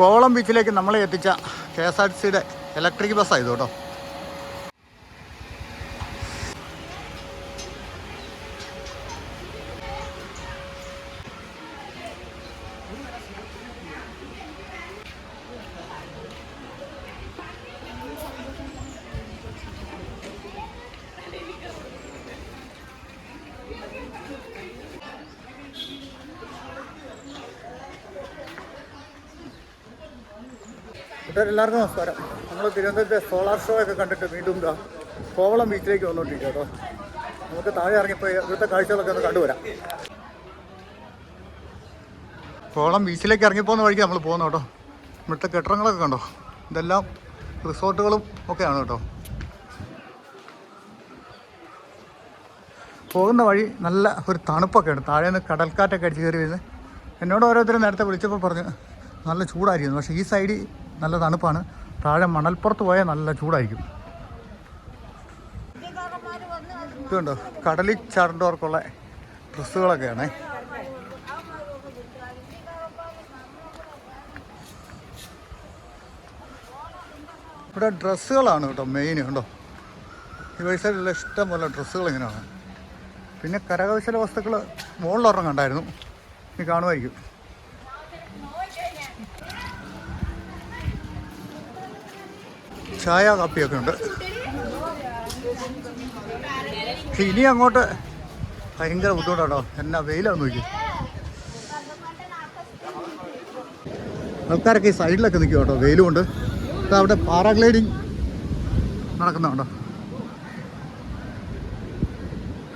കോവളം ബീച്ചിലേക്ക് നമ്മളെ എത്തിച്ച KSRTCയുടെ ഇലക്ട്രിക് ബസ്സായത് കേട്ടോ. എല്ലാവർക്കും നമസ്കാരം. നമ്മൾ തിരുവനന്തപുരത്തെ സോളാർ ഷോ ഒക്കെ കണ്ടിട്ട് വീണ്ടും കോവളം ബീച്ചിലേക്ക് വന്നുകൊണ്ടിരിക്കുക കേട്ടോ. നമുക്ക് താഴെ ഇറങ്ങിപ്പോയി ഇവിടുത്തെ കാഴ്ചകളൊക്കെ ഒന്ന് കണ്ടുവരാം. കോവളം ബീച്ചിലേക്ക് ഇറങ്ങിപ്പോകുന്ന വഴിക്ക് നമ്മൾ പോകുന്നു കേട്ടോ. ഇവിടുത്തെ കെട്ടിടങ്ങളൊക്കെ കണ്ടോ, ഇതെല്ലാം റിസോർട്ടുകളും ഒക്കെയാണ് കേട്ടോ. പോകുന്ന വഴി നല്ല ഒരു തണുപ്പൊക്കെയാണ്. താഴെ നിന്ന് കടൽക്കാറ്റൊക്കെ അടിച്ച് കയറി വരുന്നത്. എന്നോട് ഓരോരുത്തരും നേരത്തെ വിളിച്ചപ്പോൾ പറഞ്ഞു നല്ല ചൂടായിരിക്കുന്നു. പക്ഷേ ഈ സൈഡിൽ നല്ല തണുപ്പാണ്. താഴെ മണൽപ്പുറത്ത് പോയാൽ നല്ല ചൂടായിരിക്കും. ഇതുണ്ടോ കടലിൽ ചാടേണ്ടവർക്കുള്ള ഡ്രസ്സുകളൊക്കെയാണേ. ഇവിടെ ഡ്രസ്സുകളാണ് കേട്ടോ മെയിൻ. കണ്ടോ ഈ വയസ്സിലുള്ള ഇഷ്ടം പോലെ ഡ്രസ്സുകൾ ഇങ്ങനെയാണ്. പിന്നെ കരകൗശല വസ്തുക്കൾ മുകളിലൊരെണ്ണം കണ്ടായിരുന്നു, ഇനി കാണുമായിരിക്കും. ചായ കാപ്പിയൊക്കെ ഉണ്ട്. പക്ഷെ ഇനി അങ്ങോട്ട് ഭയങ്കര ബുദ്ധിമുട്ടാട്ടോ. എന്നാ വെയിലാന്ന് നോക്കി. ആൾക്കാരൊക്കെ ഈ സൈഡിലൊക്കെ നിൽക്കും കേട്ടോ, വെയിലും ഉണ്ട്. അവിടെ പാരാഗ്ലൈഡിങ് നടക്കുന്നുണ്ടോ,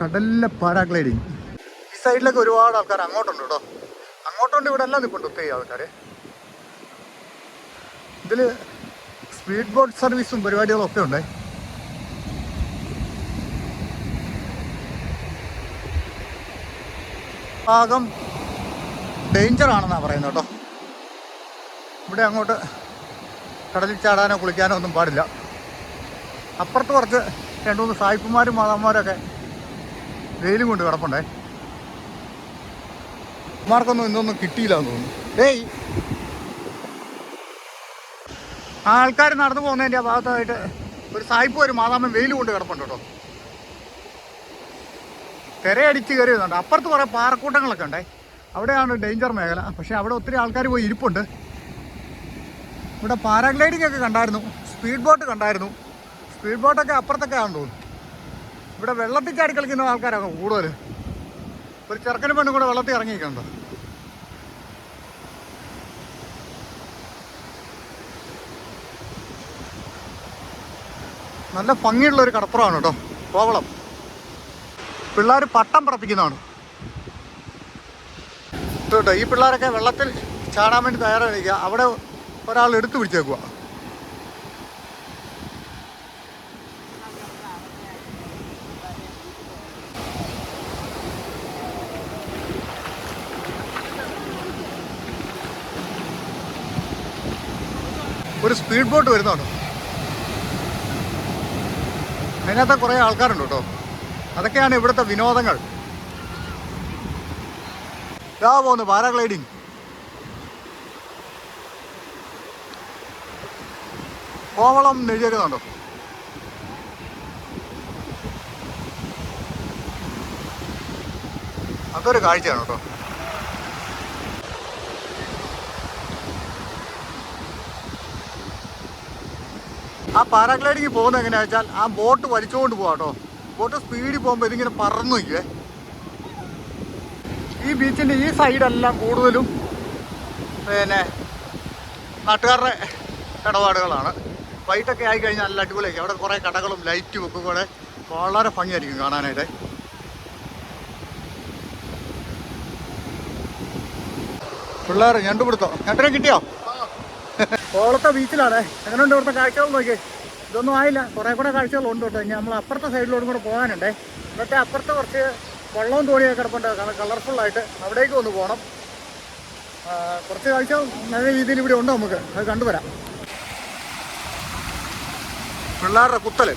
കടലിലെ പാരാഗ്ലൈഡിങ്. ഈ സൈഡിലൊക്കെ ഒരുപാട് ആൾക്കാർ അങ്ങോട്ടുണ്ട് കേട്ടോ. അങ്ങോട്ടുണ്ട്, ഇവിടെ എല്ലാം നിൽപ്പുണ്ട് ഒത്തിരി ആൾക്കാർ. ഇതിൽ സ്പീഡ് ബോട്ട് സർവീസും പരിപാടികളും ഒക്കെ ഉണ്ട്. ഭാഗം ഡേഞ്ചറാണെന്നാണ് പറയുന്നത് കേട്ടോ. ഇവിടെ അങ്ങോട്ട് കടലിൽ ചാടാനോ കുളിക്കാനോ ഒന്നും പാടില്ല. അപ്പുറത്ത് കുറച്ച് 2-3 സായിപ്പുമാരും മാതാമാരൊക്കെ വെയിലും കൊണ്ട് കിടപ്പുണ്ടേ. മാർക്കൊന്നും ഇന്നൊന്നും കിട്ടിയില്ല എന്ന് തോന്നുന്നു. ഏയ് ആൾക്കാർ നടന്നു പോകുന്നതിൻ്റെ ആ ഭാഗത്തായിട്ട് ഒരു സായിപ്പ് ഒരു മാതാമൻ വെയിൽ കൊണ്ട് കിടപ്പുണ്ട് കേട്ടോ. തിരയടിച്ച് കയറി വരുന്നുണ്ട്. അപ്പുറത്ത് കുറേ പാറക്കൂട്ടങ്ങളൊക്കെ ഉണ്ടേ. അവിടെയാണ് ഡേഞ്ചർ മേഖല. പക്ഷേ അവിടെ ഒത്തിരി ആൾക്കാർ പോയി ഇരിപ്പുണ്ട്. ഇവിടെ പാരാഗ്ലൈഡിംഗ് ഒക്കെ കണ്ടായിരുന്നു, സ്പീഡ് ബോട്ട് കണ്ടായിരുന്നു. സ്പീഡ് ബോട്ടൊക്കെ അപ്പുറത്തൊക്കെ ആണെന്ന് തോന്നുന്നു. ഇവിടെ വെള്ളത്തിൽ ചാടി കളിക്കുന്ന ആൾക്കാരൊക്കെ കൂടുതൽ. ഒരു ചെറുക്കനും പെണ്ണും കൂടെ വെള്ളത്തിൽ ഇറങ്ങിയിട്ടുണ്ടോ. നല്ല ഭംഗിയുള്ളൊരു കടപ്പുറമാണ് കേട്ടോ കോവളം. പിള്ളേർ പട്ടം പറപ്പിക്കുന്നതാണ് കേട്ടോ. ഈ പിള്ളേരൊക്കെ വെള്ളത്തിൽ ചാടാൻ വേണ്ടി തയ്യാറായിരിക്കുക. അവിടെ ഒരാൾ എടുത്തു പിടിച്ചേക്കുക. ഒരു സ്പീഡ് ബോട്ട് വരുന്നുണ്ട്. അതിനകത്ത് കുറേ ആൾക്കാരുണ്ട് കേട്ടോ. അതൊക്കെയാണ് ഇവിടുത്തെ വിനോദങ്ങൾ. ഇതാ പോകുന്നു പാരാഗ്ലൈഡിങ്. കോവളം എഴുതിയേക്കുന്നുണ്ടോ. അതൊരു കാഴ്ചയാണ് കേട്ടോ. ആ പാരാഗ്ലൈഡിങ് പോകുന്നത് എങ്ങനെയാണെന്ന് വെച്ചാൽ ആ ബോട്ട് വലിച്ചുകൊണ്ട് പോകാം കേട്ടോ. ബോട്ട് സ്പീഡിൽ പോകുമ്പോൾ ഇതിങ്ങനെ പറന്നു നിൽക്കുവേ. ഈ ബീച്ചിൻ്റെ ഈ സൈഡെല്ലാം കൂടുതലും പിന്നെ നാട്ടുകാരുടെ ഇടപാടുകളാണ്. വൈകിട്ടൊക്കെ ആയിക്കഴിഞ്ഞാൽ നല്ല അടിപൊളിയായിരിക്കും. അവിടെ കുറേ കടകളും ലൈറ്റും ഒക്കെ കൂടെ വളരെ ഭംഗിയായിരിക്കും കാണാനായിട്ട്. പിള്ളേർ ഞണ്ടുപിടുത്തോ, ഞണ്ടിനെ കിട്ടിയോ? കോവളത്തെ ബീച്ചിലാണ്. എങ്ങനെയുണ്ട് ഇവിടുത്തെ കാഴ്ചകൾ നോക്കിയേ. ഇതൊന്നും ആയില്ല, കുറേ കൂടെ കാഴ്ചകളുണ്ട് കേട്ടോ. ഇനി നമ്മൾ അപ്പുറത്തെ സൈഡിലോട്ടും കൂടെ പോകാനുണ്ടേ. ഇവിടുത്തെ അപ്പുറത്ത് കുറച്ച് വെള്ളവും തോണിയൊക്കെ കിടപ്പുണ്ട്, കളർഫുള്ളായിട്ട്. അവിടേക്ക് ഒന്ന് പോകണം. കുറച്ച് കാഴ്ച നല്ല രീതിയിൽ ഇവിടെ ഉണ്ട്, നമുക്ക് അത് കണ്ടുവരാം. പിള്ളേരുടെ കുത്തല്.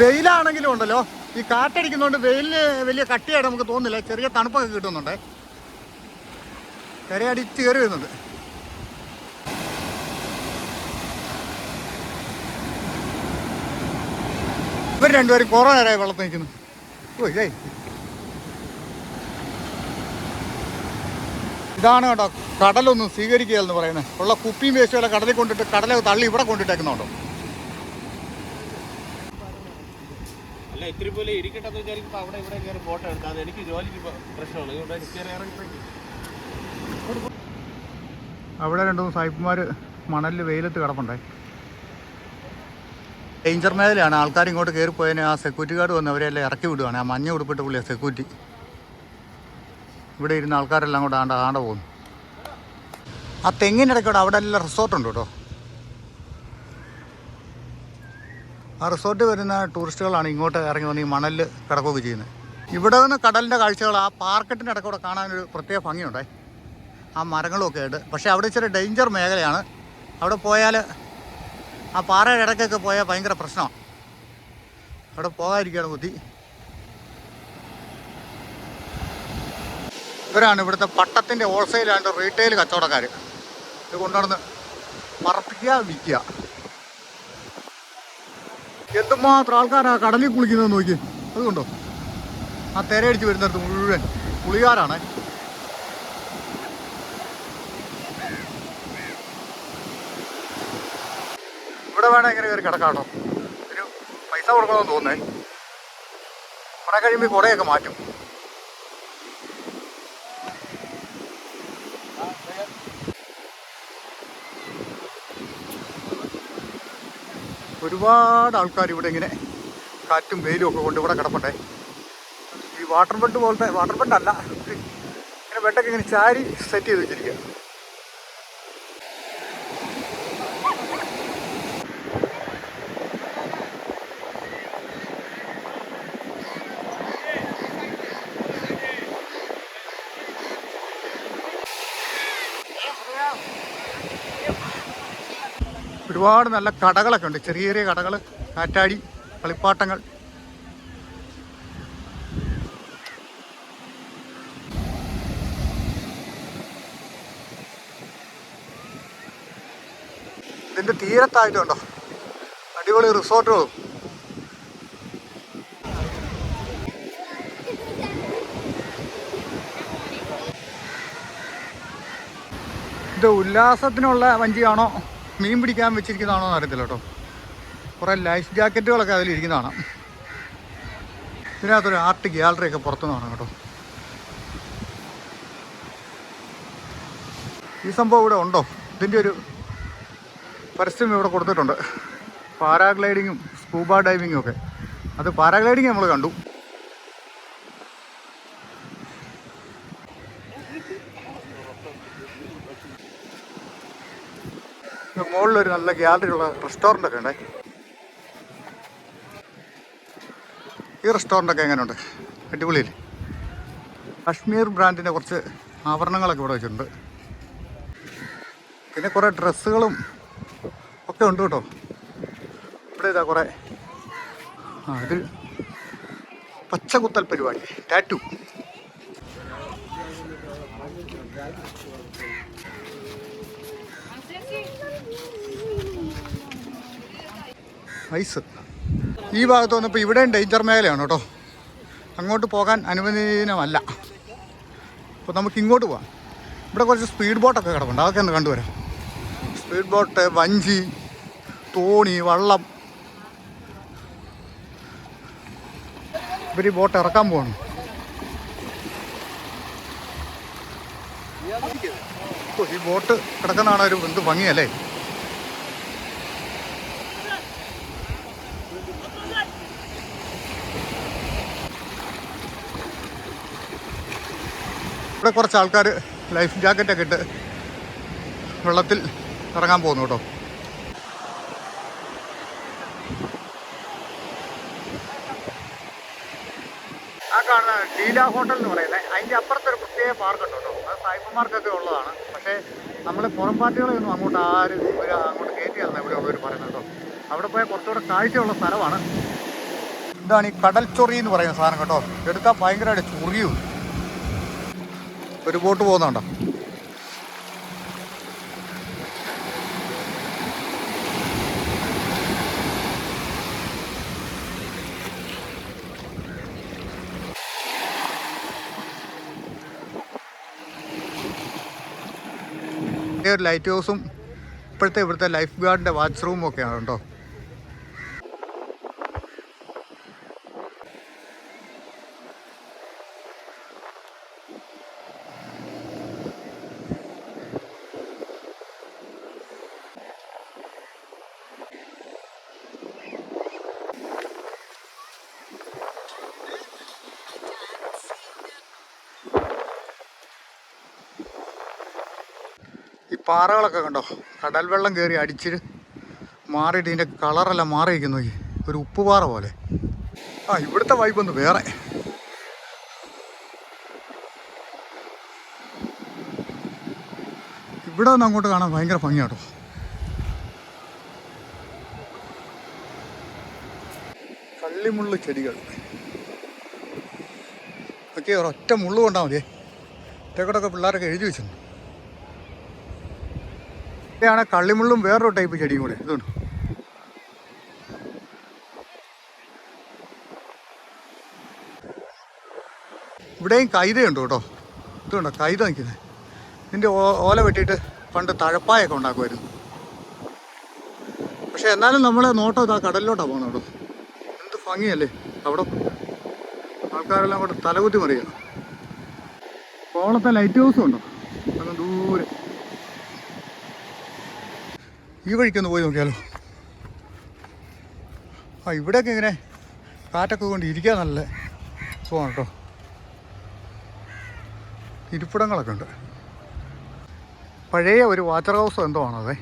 വെയിലാണെങ്കിലും ഉണ്ടല്ലോ, ഈ കാറ്റടിക്കുന്നതുകൊണ്ട് വെയിലിന് വലിയ കട്ടിയായിട്ട് നമുക്ക് തോന്നുന്നില്ല. ചെറിയ തണുപ്പൊക്കെ കിട്ടുന്നുണ്ട്. കരയടിച്ച് കയറി വരുന്നുണ്ട്. ഇവർ രണ്ടുപേരും കുറേ നേരമായി വെള്ളത്തിൽ നിൽക്കുന്നു. ഓ ഇതേ ഇതാണ് കേട്ടോ കടലൊന്നും സ്വീകരിക്കുക എന്ന് പറയുന്നത്. ഉള്ള കുപ്പിയും വേസ്റ്റും എല്ലാം കടലിൽ കൊണ്ടിട്ട് കടല തള്ളി ഇവിടെ കൊണ്ടിട്ടേക്കുന്നുണ്ടോ. അവിടെ രണ്ടു മൂന്ന് സായിപ്പുമാർ മണലിൽ വെയിലത്ത് കിടപ്പുണ്ടേ. ഡേഞ്ചർ മേഖലയാണ്. ആൾക്കാർ ഇങ്ങോട്ട് കയറിപ്പോയതിന് ആ സെക്യൂരിറ്റി ഗാർഡ് വന്ന് അവരെല്ലാം ഇറക്കി വിടുവാണ്. ആ മഞ്ഞ ഉടുപ്പിട്ട് പുള്ളിയാണ് സെക്യൂരിറ്റി. ഇവിടെ ഇരുന്ന ആൾക്കാരെല്ലാം കൂടെ ആണ്ട പോകുന്നു. ആ തെങ്ങിനിടയ്ക്കൂടെ അവിടെ എല്ലാം റിസോർട്ടുണ്ട് കേട്ടോ. ആ റിസോർട്ടിൽ വരുന്ന ടൂറിസ്റ്റുകളാണ് ഇങ്ങോട്ട് ഇറങ്ങി വന്ന് ഈ മണലിൽ കിടക്കുകയൊക്കെ ചെയ്യുന്നത്. ഇവിടെ നിന്ന് കടലിൻ്റെ കാഴ്ചകൾ ആ പാർക്കറ്റിൻ്റെ ഇടയ്ക്കൂടെ കാണാനൊരു പ്രത്യേക ഭംഗിയുണ്ടേ, ആ മരങ്ങളുമൊക്കെ ആയിട്ട്. പക്ഷേ അവിടെ ഇച്ചിരി ഡേഞ്ചർ മേഖലയാണ്. അവിടെ പോയാൽ ആ പാറയുടെ ഇടയ്ക്കൊക്കെ പോയാൽ ഭയങ്കര പ്രശ്നമാണ്. അവിടെ പോകാതിരിക്കുകയാണ് ബുദ്ധി. ഇവരാണ് ഇവിടുത്തെ പട്ടത്തിൻ്റെ ഹോൾസെയിൽ ആൻഡ് റീറ്റെയിൽ കച്ചവടക്കാർ. ഇത് കൊണ്ടുവന്ന് പറപ്പിക്കുക, വിൽക്കുക. എന്തുമാത്രം ആൾക്കാരാണ് കടലിൽ കുളിക്കുന്നത് നോക്കി. അതുകൊണ്ടോ ആ തിരയടിച്ച് വരുന്നിടത്ത് മുഴുവൻ കുളികാരാണ്. ഇവിടെ വേണം ഇങ്ങനെ കയറി കിടക്കാട്ടോ. ഒരു പൈസ കൊടുക്കണമെന്ന് തോന്നേ. കുറെ കഴിയുമ്പോൾ കുറേയൊക്കെ മാറ്റും. ഒരുപാട് ആൾക്കാർ ഇവിടെ ഇങ്ങനെ കാറ്റും വെയിലും ഒക്കെ കൊണ്ട് ഇവിടെ കിടപ്പുണ്ടേ. ഈ വാട്ടർ ബെഡ് പോലത്തെ, വാട്ടർ ബെഡല്ല, ഇങ്ങനെ ബെഡൊക്കെ ഇങ്ങനെ ചാരി സെറ്റ് ചെയ്ത് വെച്ചിരിക്കുക. ഒരുപാട് നല്ല കടകളൊക്കെ ഉണ്ട്, ചെറിയ ചെറിയ കടകൾ, കാറ്റാടി, കളിപ്പാട്ടങ്ങൾ. ഇതിൻ്റെ തീരത്തായിട്ടുണ്ടോ അടിപൊളി റിസോർട്ടുകളും. ഇത് ഉല്ലാസത്തിനുള്ള വഞ്ചിയാണോ മീൻ പിടിക്കാൻ വെച്ചിരിക്കുന്നതാണോ എന്ന് അറിയത്തില്ല കേട്ടോ. കുറേ ലൈഫ് ജാക്കറ്റുകളൊക്കെ അതിലിരിക്കുന്നതാണ്. ഇതിനകത്തൊരു ആർട്ട് ഗ്യാലറിയൊക്കെ പുറത്തുനിന്നാണ് കേട്ടോ. ഈ സംഭവം ഇവിടെ ഉണ്ടോ? ഇതിൻ്റെ ഒരു പരസ്യം ഇവിടെ കൊടുത്തിട്ടുണ്ട്. പാരാഗ്ലൈഡിങ്ങും സ്കൂബ ഡൈവിങ്ങും ഒക്കെ. അത് പാരാഗ്ലൈഡിങ് നമ്മൾ കണ്ടു. മുകളിലൊരു നല്ല ഗ്യാലറിയുള്ള റെസ്റ്റോറൻ്റൊക്കെ ഉണ്ടേ. ഈ റെസ്റ്റോറൻ്റൊക്കെ എങ്ങനെയുണ്ട്? അടിപൊളിയിൽ കാശ്മീർ ബ്രാൻഡിൻ്റെ കുറച്ച് ആഭരണങ്ങളൊക്കെ ഇവിടെ വെച്ചിട്ടുണ്ട്. പിന്നെ കുറേ ഡ്രസ്സുകളും ഒക്കെ ഉണ്ട് കേട്ടോ. ഇവിടെ ഇതാ കുറേ ഇത് പച്ചകുത്തൽ പരിപാടി, ടാറ്റു. ഐസ്. ഈ ഭാഗത്ത് വന്നപ്പോൾ ഇവിടെയും ഡേഞ്ചർ മേഖലയാണ് കേട്ടോ. അങ്ങോട്ട് പോകാൻ അനുവദനീയമല്ല. അപ്പോൾ നമുക്ക് ഇങ്ങോട്ട് പോകാം. ഇവിടെ കുറച്ച് സ്പീഡ് ബോട്ടൊക്കെ കിടപ്പുണ്ട്, അതൊക്കെ ഒന്ന് കണ്ടുവരാം. സ്പീഡ് ബോട്ട്, വഞ്ചി, തോണി, വള്ളം. ഇവർ ഈ ബോട്ട് ഇറക്കാൻ പോകണം. ഈ ബോട്ട് കിടക്കുന്നതാണ് ഒരു എന്ത് ഭംഗിയല്ലേ. ഇവിടെ കുറച്ച് ആൾക്കാർ ലൈഫ് ജാക്കറ്റൊക്കെ ഇട്ട് വെള്ളത്തിൽ ഇറങ്ങാൻ പോകുന്നു കേട്ടോ. ആ കാണുന്ന ഡീല ഹോട്ടൽ എന്ന് പറയുന്നത്, അതിൻ്റെ അപ്പുറത്തൊരു പ്രത്യേക പാർക്കുണ്ട് കേട്ടോ. അത് സായിപ്പന്മാർക്കൊക്കെ ഉള്ളതാണ്. പക്ഷേ നമ്മൾ പുറം പാർട്ടികളൊന്നും അങ്ങോട്ട് ആരും അങ്ങോട്ട് കയറ്റിയല്ല ഇവിടെ ഉള്ളവർ പറയുന്നത് കേട്ടോ. അവിടെ പോയാൽ കുറച്ചുകൂടെ കാഴ്ചയുള്ള സ്ഥലമാണ്. ഇതാണ് ഈ കടൽ ചൊറി എന്ന് പറയുന്ന സാധനം കേട്ടോ. എടുക്കാൻ ഭയങ്കരമായിട്ട് ചൊറിയും. ഒരു ബോട്ട് പോകുന്നുണ്ടോ? ഒരു ലൈറ്റ് ഹൗസും ഇവിടുത്തെ ലൈഫ് ഗാർഡിൻ്റെ വാച്ച് റൂമും ഒക്കെയാണ് കേട്ടോ. ഈ പാറകളൊക്കെ കണ്ടോ, കടൽ വെള്ളം കയറി അടിച്ചിട്ട് മാറിയിട്ട് ഇതിൻ്റെ കളറെല്ലാം മാറിയിരിക്കുന്നു. ഒരു ഉപ്പുപാറ പോലെ. ഇവിടുത്തെ വൈബ് ഒന്ന് വേറെ. ഇവിടെ ഒന്ന് അങ്ങോട്ട് കാണാൻ ഭയങ്കര ഭംഗിയാട്ടോ. കള്ളിമുള്ളു ചെടികൾ ഒക്കെ ഒരൊറ്റ മുള്ളു കൊണ്ടാൽ മതിയേ. ഇതേക്കൂടൊക്കെ പിള്ളേരൊക്കെ എഴുതി വെച്ചിട്ടുണ്ട്. ഇവിടെയാണ് കള്ളിമുള്ളും വേറൊരു ടൈപ്പ് ചെടിയും കൂടെ. ഇതുണ്ട്, ഇവിടെയും കൈതയുണ്ട് കേട്ടോ. ഇതുണ്ടോ കൈത നിൽക്കുന്നത്. ഇതിൻ്റെ ഓല വെട്ടിയിട്ട് പണ്ട് തഴപ്പായൊക്കെ ഉണ്ടാക്കുമായിരുന്നു. പക്ഷെ എന്നാലും നമ്മളെ നോട്ടം ഇതാ കടലിലോട്ടാണ് പോകുന്നത് കേട്ടോ. എന്ത് ഭംഗിയല്ലേ അവിടെ. ആൾക്കാരെല്ലാം കൂടെ തലകുത്തി മറിയുക. കോവളത്തെ ലൈറ്റ് ഹൗസും ഉണ്ടോ അങ്ങ് ദൂരെ. ഈ വഴിക്കൊന്ന് പോയി നോക്കിയാലോ. ഇവിടെയൊക്കെ ഇങ്ങനെ കാറ്റൊക്കെ കൊണ്ട് ഇരിക്കാൻ നല്ല സുഖമാണ് കേട്ടോ. ഇരിപ്പിടങ്ങളൊക്കെ ഉണ്ട്. പഴയ ഒരു വാച്ചർ ഹൗസ് എന്തോ ആണതെ.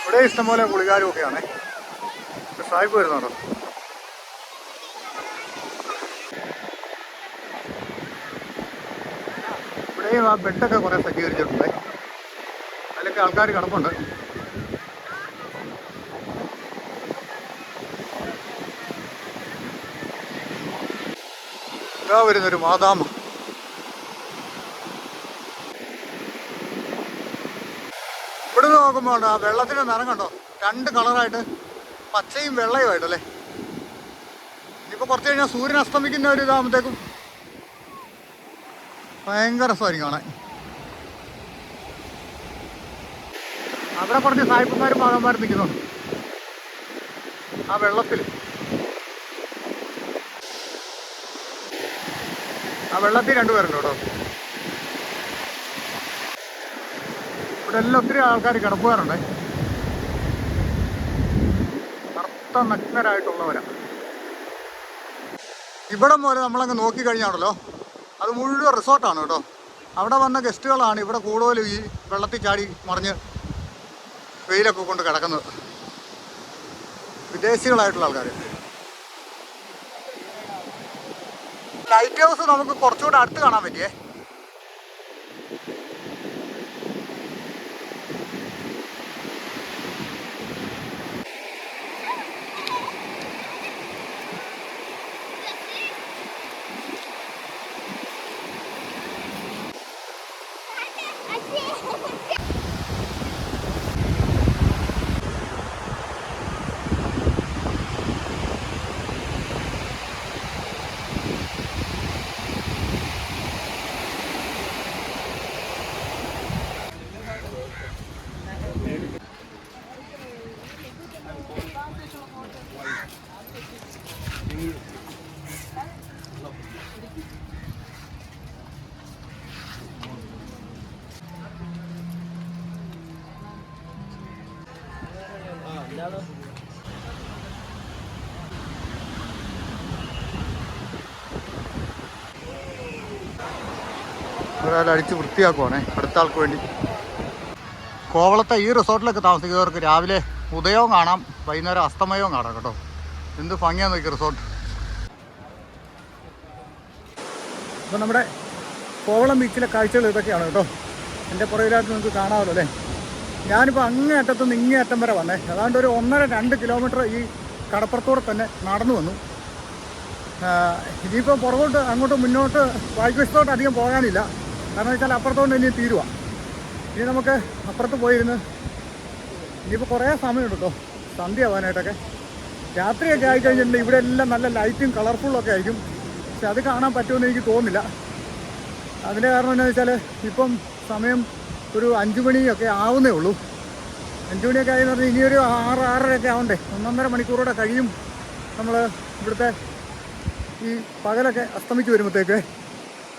ഇവിടെ ഇഷ്ടംപോലെ കുളികാരും ഒക്കെയാണ്. സായിപ്പ് വരുന്നുണ്ടോ. ഇവിടെയും ആ ബെഡൊക്കെ കുറേ സജ്ജീകരിച്ചിട്ടുണ്ട്. അതിലൊക്കെ ആൾക്കാർ കിടപ്പുണ്ട്. ഇതാ വരുന്നൊരു മാതാമ. ഇവിടുന്ന് നോക്കുമ്പോൾ ആ വെള്ളത്തിൻ്റെ നിറം കണ്ടോ, 2 കളറായിട്ട്, പച്ചയും വെള്ളയുമായിട്ടല്ലേ. ഇനിയിപ്പോൾ കുറച്ച് കഴിഞ്ഞാൽ സൂര്യൻ അസ്തമിക്കുന്ന ഒരു ഇതാകുമ്പോഴത്തേക്കും ഭയങ്കര രസമായിരിക്കും കാണാൻ. അവിടെ കുറച്ച് സായിപ്പന്മാരും മകന്മാരും നിൽക്കുന്നുണ്ട് ആ വെള്ളത്തിൽ. ആ വെള്ളത്തിൽ 2 പേരുണ്ട് കേട്ടോ. ഇവിടെ എല്ലാം ഒത്തിരി ആൾക്കാർ കിടപ്പുകാരുണ്ട്. കറുത്ത നഗ്നരായിട്ടുള്ളവരാണ്. ഇവിടെ മുതൽ നമ്മളങ്ങ് നോക്കിക്കഴിഞ്ഞാണല്ലോ അത് മുഴുവൻ റിസോർട്ടാണ് കേട്ടോ. അവിടെ വന്ന ഗസ്റ്റുകളാണ് ഇവിടെ കൂടുതലും ഈ വെള്ളത്തിൽ ചാടി മറിഞ്ഞ് വെയിലൊക്കെ കൊണ്ട് കിടക്കുന്നത്. വിദേശികളായിട്ടുള്ള ആൾക്കാർ. ലൈറ്റ് ഹൗസ് നമുക്ക് കുറച്ചുകൂടെ അടുത്ത് കാണാൻ പറ്റിയേ. ഒരാൾ അടിച്ച് വൃത്തിയാക്കുവാണേ അടുത്ത ആൾക്ക് വേണ്ടി. കോവളത്തെ ഈ റിസോർട്ടിലൊക്കെ താമസിക്കുന്നവർക്ക് രാവിലെ ഉദയവും കാണാം, വൈകുന്നേരം അസ്തമയവും കാണാം കേട്ടോ. എന്ത് ഭംഗിയാന്ന് നോക്കി റിസോർട്ട്. അപ്പോൾ നമ്മുടെ കോവളം ബീച്ചിലെ കാഴ്ചകൾ ഇതൊക്കെയാണ് കേട്ടോ. എൻ്റെ പുറകിലായിട്ട് നിങ്ങൾക്ക് കാണാമല്ലോ അല്ലേ. ഞാനിപ്പോൾ അങ്ങേ അറ്റത്തുനിന്ന് ഇങ്ങേ അറ്റം വരെ വന്നേ. അതാണ്ട് ഒരു 1.5-2 കിലോമീറ്റർ ഈ കടപ്പുറത്തൂടെ തന്നെ നടന്നു വന്നു. ഇനിയിപ്പോൾ പുറകോട്ട് അങ്ങോട്ട് മുന്നോട്ട് വൈകുവശത്തോട്ട് അധികം പോകാനില്ല. കാരണം വെച്ചാൽ അപ്പുറത്തോണ്ട് ഇനി തീരുക. ഇനി നമുക്ക് അപ്പുറത്ത് പോയിരുന്ന് ഇനിയിപ്പോൾ കുറേ സമയമുണ്ട് കേട്ടോ സന്ധ്യ ആവാനായിട്ടൊക്കെ. രാത്രിയൊക്കെ ആയിക്കഴിഞ്ഞിട്ടുണ്ടെങ്കിൽ ഇവിടെ എല്ലാം നല്ല ലൈറ്റും കളർഫുള്ളൊക്കെ ആയിരിക്കും. പക്ഷെ അത് കാണാൻ പറ്റുമെന്ന് എനിക്ക് തോന്നുന്നില്ല. അതിൻ്റെ കാരണം എന്താണെന്ന് വെച്ചാൽ ഇപ്പം സമയം ഒരു 5 മണിയൊക്കെ ആവുന്നേ ഉള്ളൂ. 5 മണിയൊക്കെ ആയെന്ന് പറഞ്ഞാൽ ഇനിയൊരു 6, 6:30 ആവണ്ടേ. 1.5 മണിക്കൂറൂടെ കഴിയും നമ്മൾ ഇവിടുത്തെ ഈ പകലൊക്കെ അസ്തമിച്ച് വരുമ്പോഴത്തേക്ക്.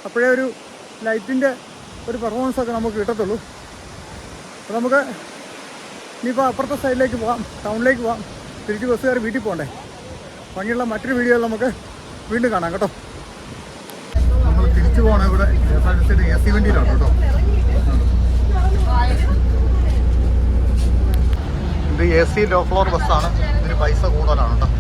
അപ്പോഴേ ഒരു ലൈറ്റിൻ്റെ ഒരു പെർഫോമൻസൊക്കെ നമുക്ക് കിട്ടത്തുള്ളൂ. അപ്പോൾ നമുക്ക് ഇനിയിപ്പോൾ അപ്പുറത്തെ സൈഡിലേക്ക് പോകാം, ടൗണിലേക്ക് പോകാം. തിരിച്ച് ബസ് കയറി വീട്ടിൽ പോകണ്ടേ. ഭംഗിയുള്ള മറ്റൊരു വീഡിയോയിൽ നമുക്ക് വീണ്ടും കാണാം കേട്ടോ. നമ്മൾ തിരിച്ചു പോകണം. ഇവിടെ KSRTC AC വണ്ടിയിലാണ് കേട്ടോ. ഇത് AC ലോ ഫ്ലോർ ബസ്സാണ്. ഇതിന് പൈസ കൂടുതലാണ് കേട്ടോ.